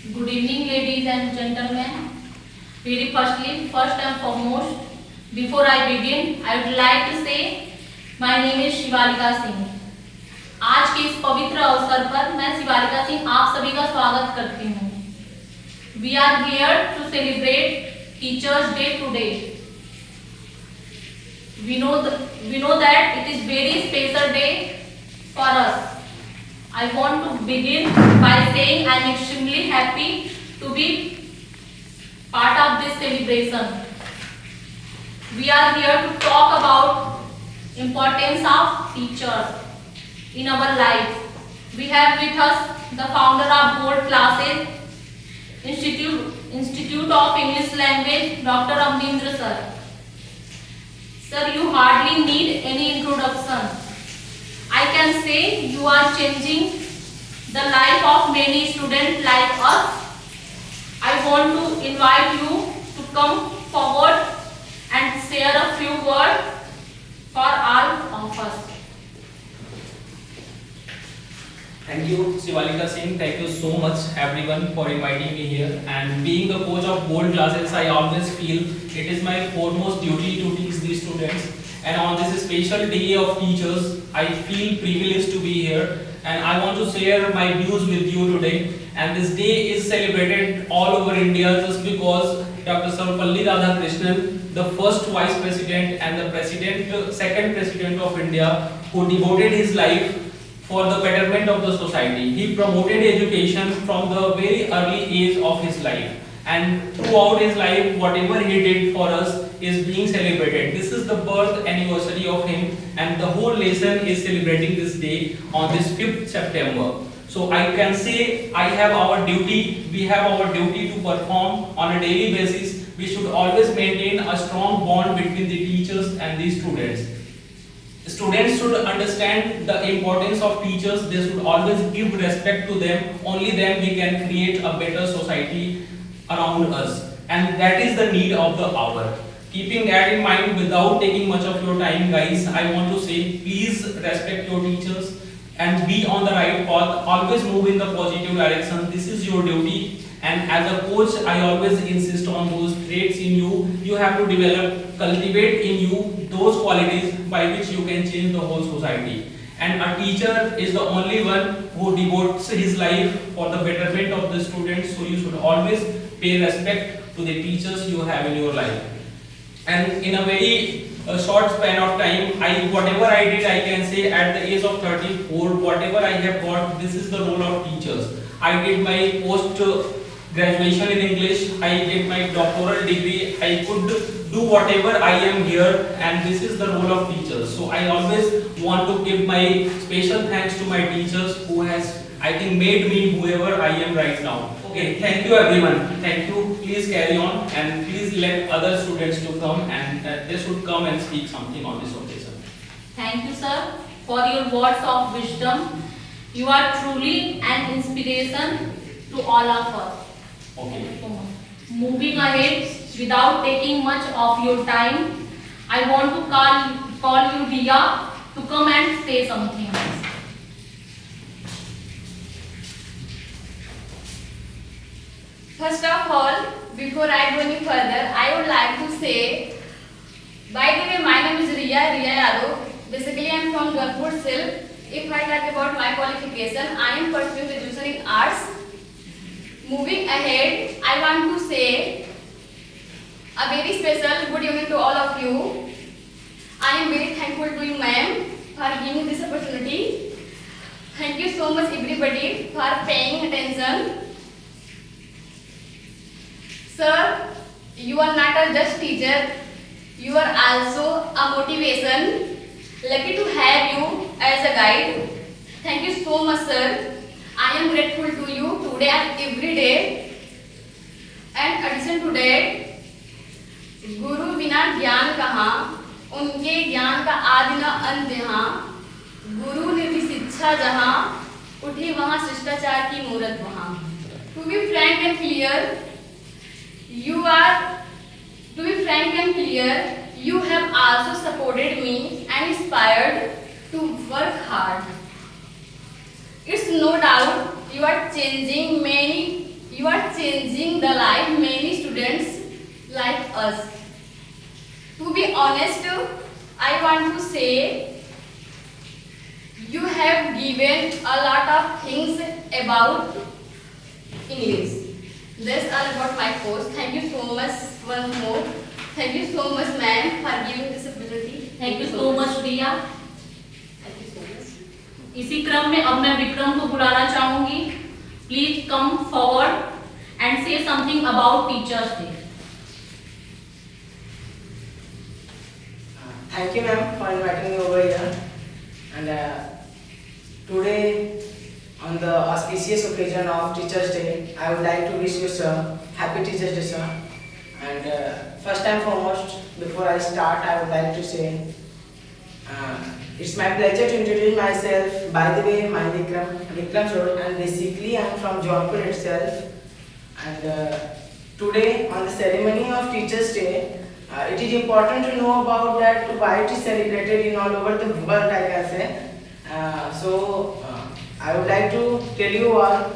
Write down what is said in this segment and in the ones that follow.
Good evening, ladies and gentlemen. First and foremost, before I begin, I would like to say my name is Shivalika Singh. आज के इस पवित्र अवसर पर मैं शिवालिका सिंह आप सभी का स्वागत करती हूँ. We are here to celebrate Teachers Day today. We know that it is very special day for us. I want to begin by saying I am extremely happy to be part of this celebration. We are here to talk about importance of teachers in our life. We have with us the founder of Board Classes, Institute of English Language, Dr. Amrindra sir. Sir, you hardly need any introduction. I can say you are changing the life of many students like us. I want to invite you to come forward and share a few words for all of us. Thank you, Shivalika Singh. Thank you so much, everyone, for inviting me here. And being the coach of board classes, I always feel it is my foremost duty to teach these students. And on this special day of teachers, I feel privileged to be here. And I want to share my views with you today. And this day is celebrated all over India just because Dr. Sarvapalli Radhakrishnan, the first vice president and the second president of India, who devoted his life for the betterment of the society. He promoted education from the very early age of his life, and throughout his life whatever he did for us is being celebrated. This is the birth anniversary of him, and the whole nation is celebrating this day on this 5th September. So I can say we have our duty to perform on a daily basis. We should always maintain a strong bond between the teachers and the students. Students should understand the importance of teachers. They should always give respect to them. Only then we can create a better society around us. And that is the need of the hour. Keeping that in mind, without taking much of your time, guys, I want to say, please respect your teachers and be on the right path. Always move in the positive direction. This is your duty. And as a coach, I always insist on those traits in you. You have to cultivate in you those qualities by which you can change the whole society. And a teacher is the only one who devotes his life for the betterment of the students. So you should always pay respect to the teachers you have in your life. And in a very short span of time, whatever I did, I can say at the age of 34, whatever I have got, this is the role of teachers. I did my post-graduation in English, I did my doctoral degree, I could do whatever I am here, and this is the role of teachers. So I always want to give my special thanks to my teachers who has, I think, made me whoever I am right now. Okay, thank you everyone. Thank you. Please carry on and please let other students to come, and they should come and speak something on this occasion. Thank you, sir, for your words of wisdom. You are truly an inspiration to all of us. Okay. Moving ahead, without taking much of your time, I want to call you Dia to come and say something. First of all, before I go any further, I would like to say, by the way, my name is Riya Yadav. Basically, I am from Gunpur Silk. If I talk about my qualification, I am pursuing graduation in arts. Moving ahead, I want to say a very special good evening to all of you. I am very thankful to you, ma'am, for giving this opportunity. Thank you so much, everybody, for paying attention. Sir, you are not a just teacher, you are also a motivation. Lucky to have you as a guide. Thank you so much, sir. I am grateful to you today and every day. And addition to that, गुरु बिना ज्ञान कहाँ, उनके ज्ञान का आदि न अंत यहाँ, गुरु ने भी शिक्षा जहाँ, उठी वहाँ शिष्टाचार की मूरत वहाँ. To be frank and clear, you have also supported me and inspired to work hard. It's no doubt you are in the life many students like us. To be honest, I want to say you have given a lot of things about English. That's all about my course. Thank you so much once more. Thank you so much, ma'am, for giving this opportunity. Thank you so much, Riya. Thank you so much. इसी क्रम में अब मैं विक्रम को बुलाना चाहूंगी. Please come forward and say something about Teachers Day. Thank you, ma'am, for inviting me over here. And today, on the auspicious occasion of Teachers Day, I would like to wish you, sir, Happy Teachers Day, sir. And first and foremost, before I start, I would like to say, it's my pleasure to introduce myself. By the way, my Vikram Sir, and basically I am from Jaunpur itself. And today, on the ceremony of Teachers Day, it is important to know about that why it is celebrated in all over the world, I can say. I would like to tell you all,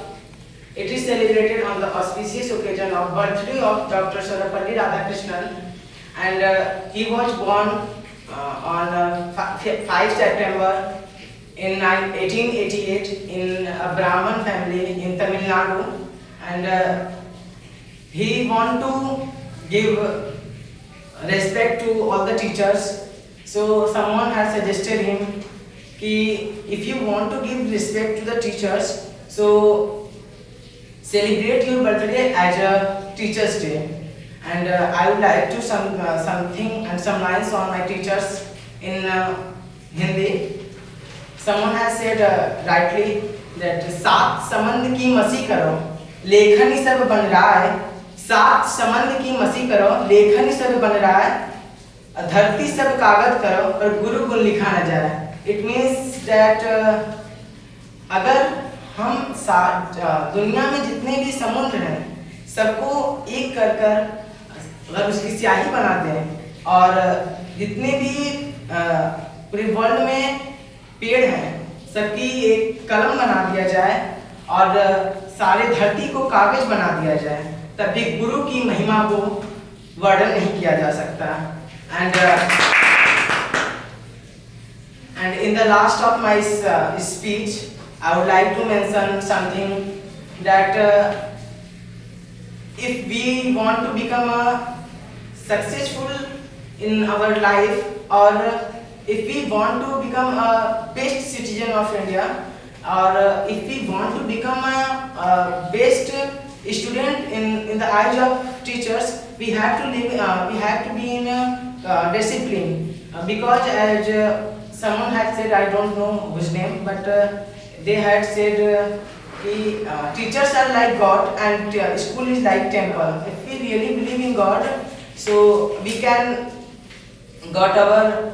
it is celebrated on the auspicious occasion of birthday of Dr. Sarvepalli Radhakrishnan, and he was born on 5 September in 1888 in a Brahman family in Tamil Nadu, and he want to give respect to all the teachers. So someone has suggested him कि if you want to give respect to the teachers, so celebrate your birthday as a Teachers Day. And I would like to some lines on my teachers in Hindi. Someone has said rightly that सात संबंध की मसी करो, लेखन ही सब बन रहा है. सात संबंध की मसी करो, लेखन ही सब बन रहा है. धरती सब कागज करो और गुरु गुण लिखा न जाए. It means that अगर हम दुनिया में जितने भी समुद्र हैं सबको एक कर अगर उसकी स्याही बना दें और जितने भी पूरे वर्ल्ड में पेड़ हैं सबकी एक कलम बना दिया जाए और सारे धरती को कागज बना दिया जाए, तब भी गुरु की महिमा को वर्णन नहीं किया जा सकता. And in the last of my speech, I would like to mention something that if we want to become successful in our life, or if we want to become a best citizen of India, or if we want to become a best student in the eyes of teachers, we have to be in discipline, because as someone had said, I don't know whose name, but they had said teachers are like God and school is like temple. If we really believe in God, so we can got our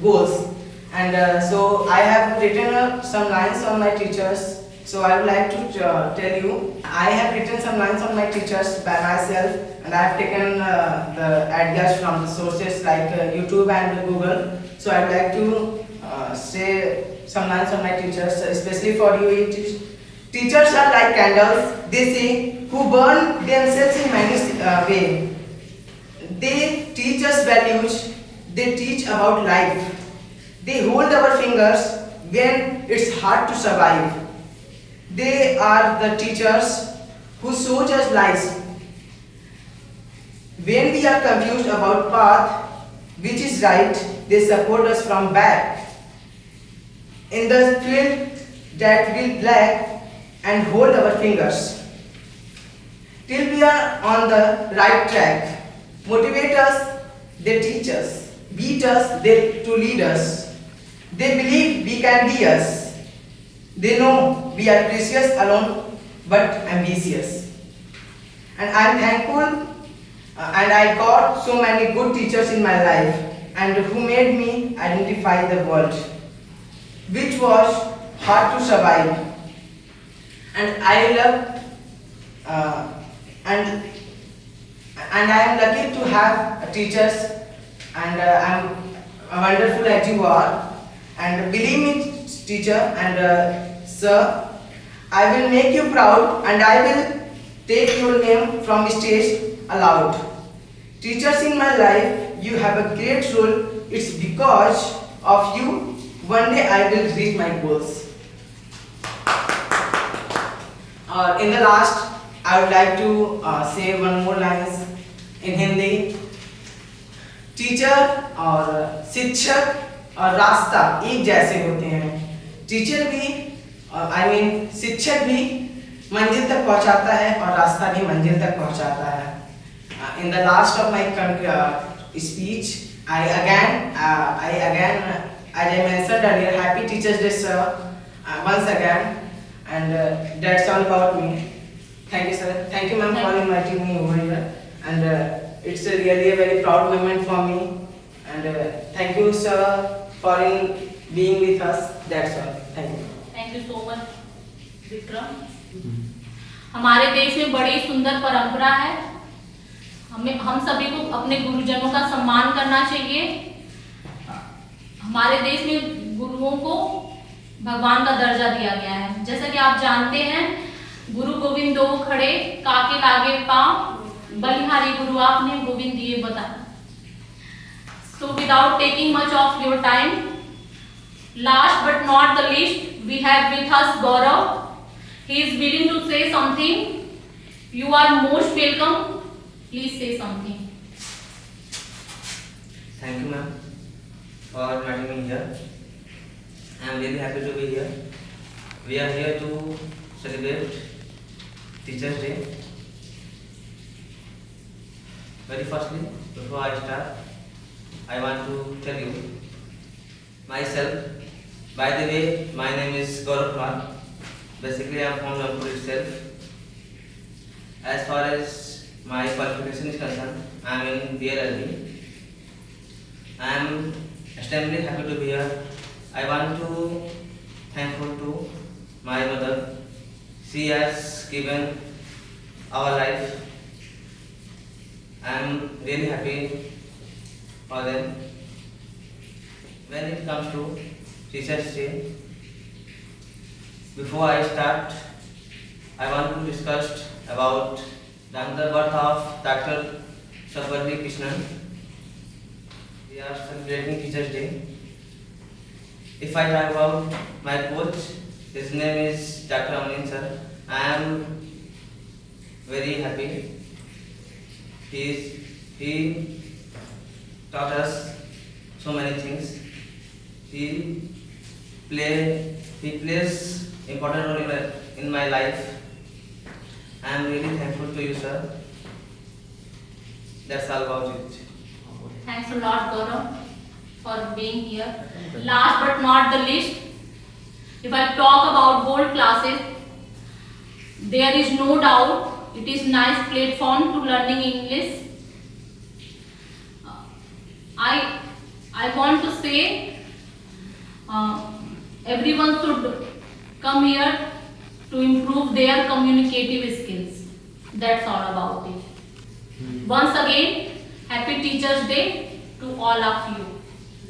goals. And so I have written some lines on my teachers. So I would like to tell you, I have written some lines on my teachers by myself, and I have taken the ideas from the sources like YouTube and Google. So I would like to say some lines on my teachers, especially for you. Teachers are like candles, they say, who burn themselves in many ways. They teach us values, they teach about life. They hold our fingers when it's hard to survive. They are the teachers who show us lies. When we are confused about path, which is right, they support us from back. In the field that will black and hold our fingers. Till we are on the right track. Motivate us, they teach us. Beat us, they to lead us. They believe we can be us. They know we are precious alone but ambitious. And I am thankful and I got so many good teachers in my life and who made me identify the world, which was hard to survive. And I love and I am lucky to have teachers, and I am wonderful as you are. And believe me, teacher and sir, I will make you proud, and I will take your name from stage aloud. Teachers in my life, you have a great role. It's because of you, one day I will reach my goals. In the last, I would like to say one more lines in Hindi. Teacher और शिक्षक और रास्ता एक जैसे होते हैं. Teacher भी शिक्षक भी मंजिल तक पहुंचाता है और रास्ता भी मंजिल तक पहुंचाता है. In the last of my speech, I again, as I mentioned earlier, Happy Teachers Day, sir, once again, and that's all about me. Thank you, sir. Thank you, ma'am, for inviting me over here, and it's really a very proud moment for me. And thank you, sir, for being with us. That's all. Thank you. Thank you so much, Vikram. हमारे देश में बड़ी सुंदर परंपरा है. हम सभी को अपने गुरुजनों का सम्मान करना चाहिए. हमारे देश में गुरुओं को भगवान का दर्जा दिया गया है. जैसा कि आप जानते हैं, गुरु गोविंद दो खड़े काके लागे पांव, बलिहारी गुरु आपने गोविंद दिए बता. So without taking much of your time, last but not the least, we have with us Gaurav. He is willing to say something. You are most welcome. Please say something. Thank you, ma'am, for inviting me here. I am really happy to be here. We are here to celebrate Teachers' Day. Very firstly, before I start, I want to tell you myself. By the way, my name is Gaurav Kumar. Basically, I am from Nagpur itself. As far as my qualification is concerned, I am in BLLB. I am extremely happy to be here. I want to thankful to my mother. She has given our life. I am really happy for them. When it comes to Teachers' Day, before I start, I want to discuss about the birth of Dr. Sarvapalli Krishnan. We are celebrating Teachers' Day. If I talk about my coach, his name is Dr. Amanin sir. I am very happy. He taught us so many things. He plays important role in my life. I am really thankful to you, sir. That's all about it. Thanks a lot, Gaurav, for being here. Last but not the least, if I talk about gold classes, there is no doubt it is nice platform to learning English. I want to say everyone should come here to improve their communicative skills. That's all about it. Once again, Happy Teachers' Day to all of you.